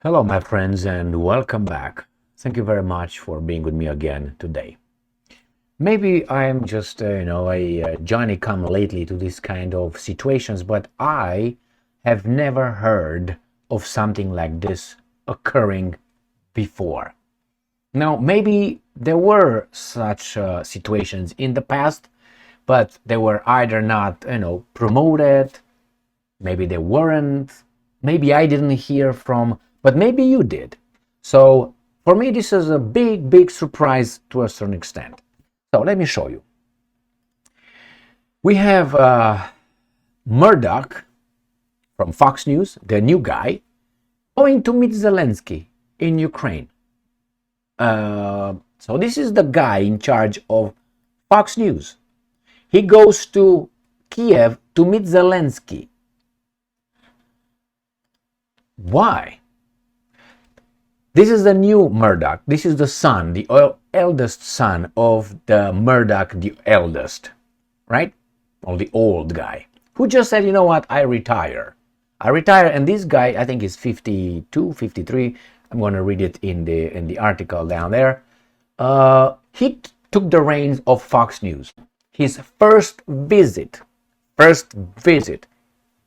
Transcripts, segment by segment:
Hello, my friends, and welcome back. Thank you very much for being with me again today. Maybe I'm just, a Johnny come lately to this kind of situations, but I have never heard of something like this occurring before. Now, maybe there were such situations in the past, but they were either not, promoted. Maybe they weren't. Maybe I didn't hear from, but maybe you did. So for me, this is a big, big surprise to a certain extent. So let me show you. We have Murdoch from Fox News, the new guy, going to meet Zelensky in Ukraine. So this is the guy in charge of Fox News. He goes to Kiev to meet Zelensky. Why? This is the new Murdoch. This is the son, the eldest son of the Murdoch, the eldest, right? Or the old guy, who just said, you know what, I retire. And this guy, I think is 52, 53. I'm going to read it in the article down there. He took the reins of Fox News. His first visit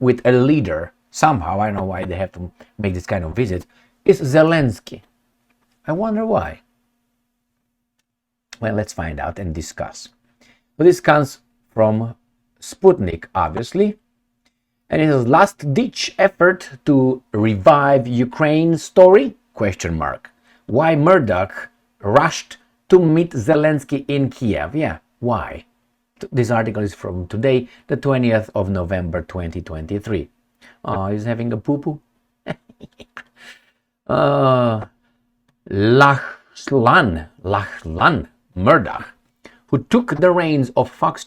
with a leader, somehow, I don't know why they have to make this kind of visit, is Zelensky. I wonder why. Well, let's find out and discuss. So this comes from Sputnik, obviously, and it is last-ditch effort to revive Ukraine story? Question mark. Why Murdoch rushed to meet Zelensky in Kiev? Yeah, why? This article is from today, the 20th of November, 2023. Oh, he's having a poo-poo? Lachlan Murdoch, who took the reins of Fox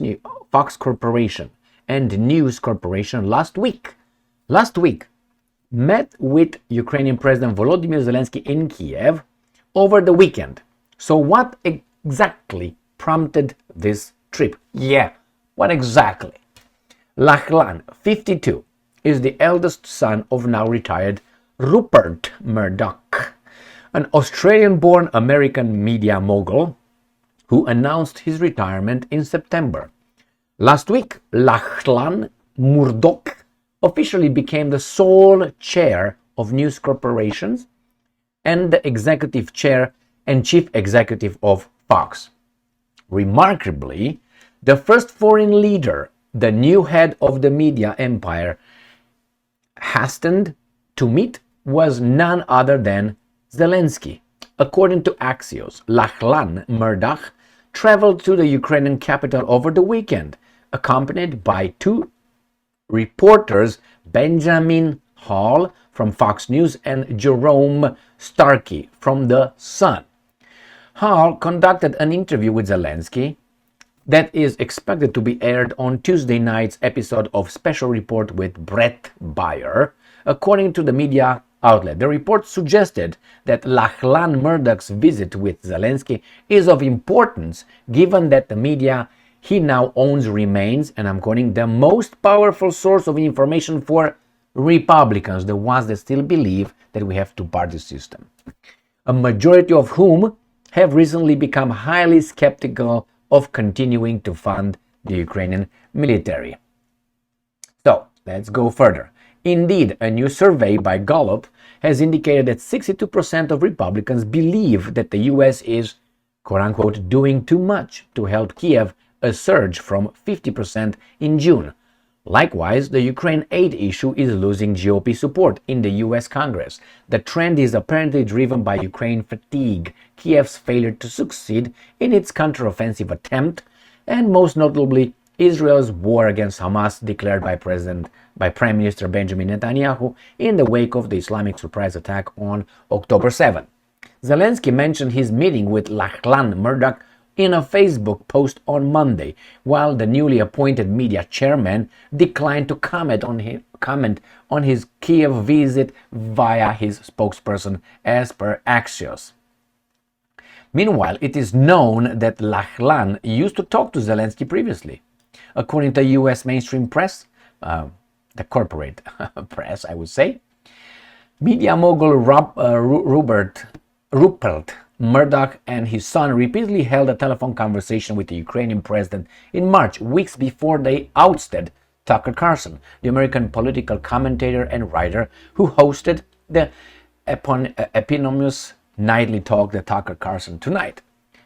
Corporation and News Corporation last week, met with Ukrainian President Volodymyr Zelensky in Kiev over the weekend. So what exactly prompted this trip? Yeah, what exactly? Lachlan, 52, is the eldest son of now retired Rupert Murdoch, an Australian-born American media mogul who announced his retirement in September. Last week, Lachlan Murdoch officially became the sole chair of News Corporations and the executive chair and chief executive of Fox. Remarkably, the first foreign leader, the new head of the media empire, hastened to meet was none other than Zelensky. According to Axios, Lachlan Murdoch traveled to the Ukrainian capital over the weekend, accompanied by two reporters, Benjamin Hall from Fox News and Jerome Starkey from The Sun. Hall conducted an interview with Zelensky that is expected to be aired on Tuesday night's episode of Special Report with Brett Baier, according to the media outlet. The report suggested that Lachlan Murdoch's visit with Zelensky is of importance given that the media he now owns remains, and I'm quoting, the most powerful source of information for Republicans, the ones that still believe that we have two-party system, a majority of whom have recently become highly skeptical of continuing to fund the Ukrainian military. So, let's go further. Indeed, a new survey by Gallup has indicated that 62% of Republicans believe that the US is, quote-unquote, doing too much to help Kiev, a surge from 50% in June. Likewise, the Ukraine aid issue is losing GOP support in the US Congress. The trend is apparently driven by Ukraine fatigue, Kiev's failure to succeed in its counteroffensive attempt, and most notably, Israel's war against Hamas declared by Prime Minister Benjamin Netanyahu in the wake of the Islamic surprise attack on October 7. Zelensky mentioned his meeting with Lachlan Murdoch in a Facebook post on Monday, while the newly appointed media chairman declined to comment on his Kiev visit via his spokesperson, as per Axios. Meanwhile, it is known that Lachlan used to talk to Zelensky previously. According to U.S. mainstream press, the corporate press, I would say, Media mogul Rupert Murdoch and his son repeatedly held a telephone conversation with the Ukrainian president in March, weeks before they ousted Tucker Carlson, the American political commentator and writer who hosted the eponymous nightly talk, The Tucker Carlson Tonight,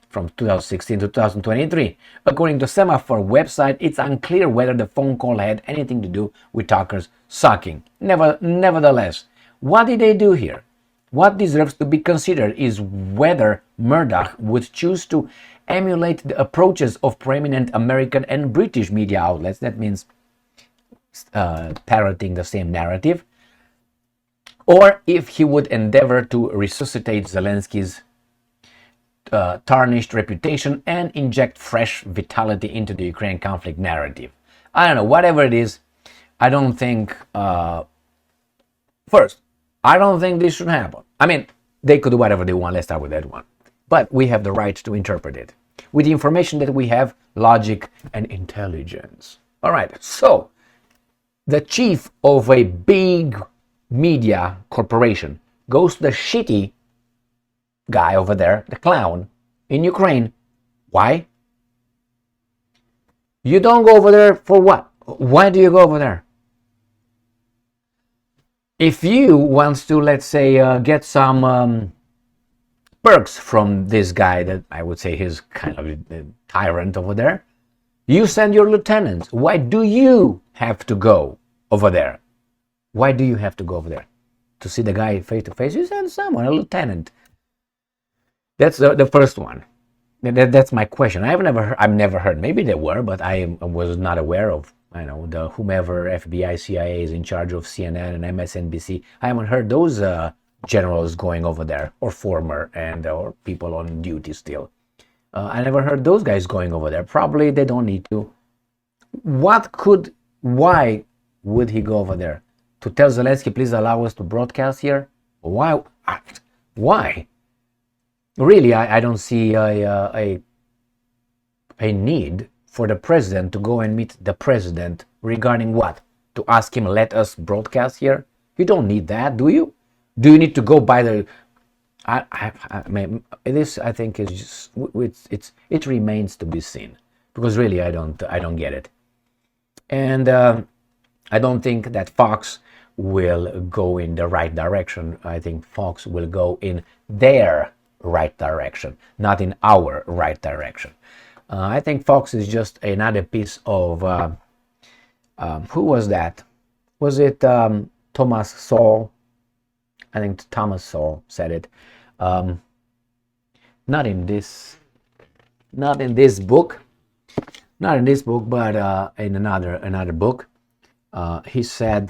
from 2016 to 2023. According to Semaphore website, it's unclear whether the phone call had anything to do with Tucker's sucking. Nevertheless, what did they do here? What deserves to be considered is whether Murdoch would choose to emulate the approaches of prominent American and British media outlets. That means parroting the same narrative. Or if he would endeavor to resuscitate Zelensky's tarnished reputation and inject fresh vitality into the Ukraine conflict narrative. I don't know, whatever it is, I don't think, first, I don't think this should happen. I mean, they could do whatever they want, let's start with that one. But we have the right to interpret it with the information that we have, logic and intelligence. All right, so the chief of a big media corporation goes to the shitty guy over there, the clown, in Ukraine. Why? You don't go over there for what? Why do you go over there? If you want to, let's say, get some perks from this guy that I would say he's kind of a tyrant over there, you send your lieutenants. Why do you have to go over there? Why do you have to go over there? To see the guy face to face? You send someone, a lieutenant. That's the first one. That's my question. I've never heard. Maybe there were, but I was not aware of. I know the whomever FBI, CIA is in charge of CNN and MSNBC. I haven't heard those generals going over there, or former, and or people on duty still. I never heard those guys going over there. Probably they don't need to. Why would he go over there? To tell Zelensky, please allow us to broadcast here? Why? Why? Really, I don't see a need for the president to go and meet the president regarding what? To ask him, let us broadcast here? You don't need that, do you? Do you need to go by the... I mean, this, I think, is just... It remains to be seen. Because really, I don't get it. And I don't think that Fox will go in the right direction. I think Fox will go in their right direction, not in our right direction. I think Fox is just another piece of who was that? Was it Thomas Sowell? I think Thomas Sowell said it. Not in this book, but in another book. He said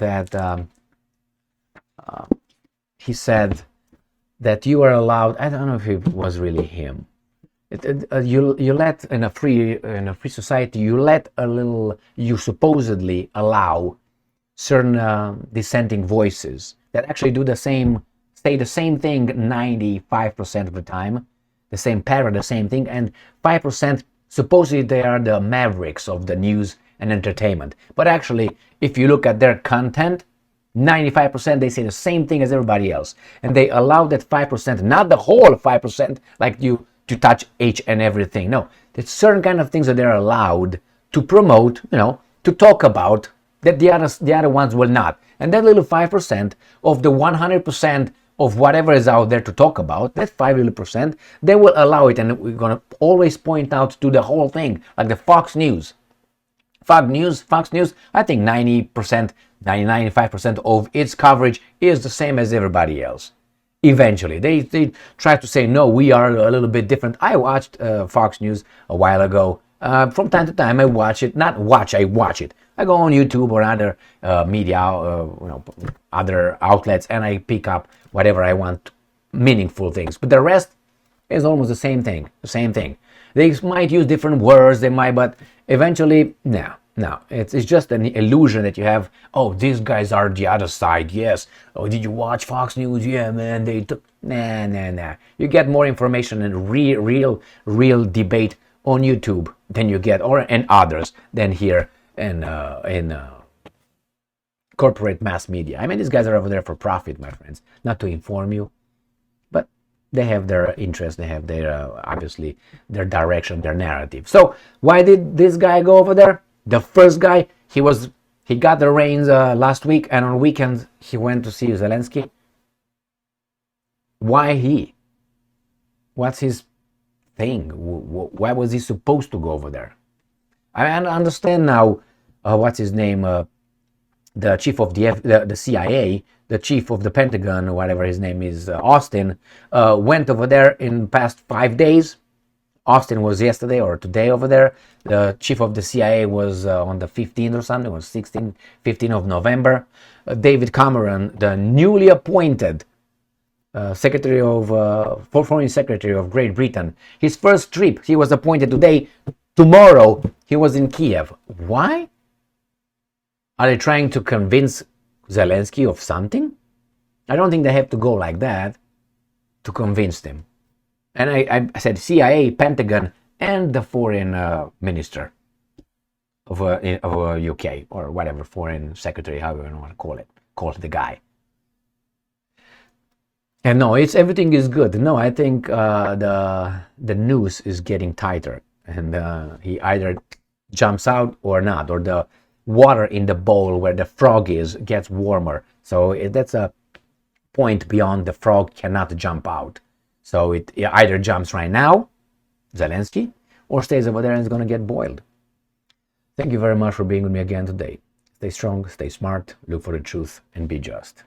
that you are allowed. I don't know if it was really him. You let in a free society, you supposedly allow certain dissenting voices that actually say the same thing 95% of the time, the same parrot, the same thing, and 5% supposedly they are the mavericks of the news and entertainment. But actually, if you look at their content, 95% they say the same thing as everybody else, and they allow that 5%, not the whole 5%, like you to touch each and everything. No, there's certain kind of things that they're allowed to promote, to talk about, that the other ones will not. And that little 5% of the 100% of whatever is out there to talk about, that 5%, they will allow it, and we're gonna always point out to the whole thing, like the Fox News, I think 90%, 95% of its coverage is the same as everybody else. Eventually, they try to say, no, we are a little bit different. I watched Fox News a while ago. From time to time, I watch it. I watch it. I go on YouTube or other media, other outlets, and I pick up whatever I want, meaningful things. But the rest is almost the same thing. They might use different words, but eventually, no. It's just an illusion that you have. Oh, these guys are the other side, yes. Oh, did you watch Fox News? Yeah, man, they took... Nah. You get more information and real debate on YouTube than you get, and others, than here in corporate mass media. I mean, these guys are over there for profit, my friends, not to inform you, but they have their interest, they have their, obviously, their direction, their narrative. So why did this guy go over there? The first guy, he got the reins last week, and on weekends he went to see Zelensky. Why he? What's his thing? Why was he supposed to go over there? I understand now, what's his name, the chief of the CIA, the chief of the Pentagon, whatever his name is, Austin, went over there in past 5 days. Austin was yesterday or today over there. The chief of the CIA was on the 15th or something, or 15th of November. David Cameron, the newly appointed Foreign Secretary of Great Britain, his first trip, he was appointed today. Tomorrow, he was in Kiev. Why? Are they trying to convince Zelensky of something? I don't think they have to go like that to convince them. And I said CIA, Pentagon, and the foreign minister of UK, or whatever, foreign secretary, however you want to call it the guy. And no, everything is good. No, I think the noose is getting tighter, and he either jumps out or not, or the water in the bowl where the frog is gets warmer. So that's a point beyond the frog cannot jump out. So it either jumps right now, Zelensky, or stays over there and is going to get boiled. Thank you very much for being with me again today. Stay strong, stay smart, look for the truth, and be just.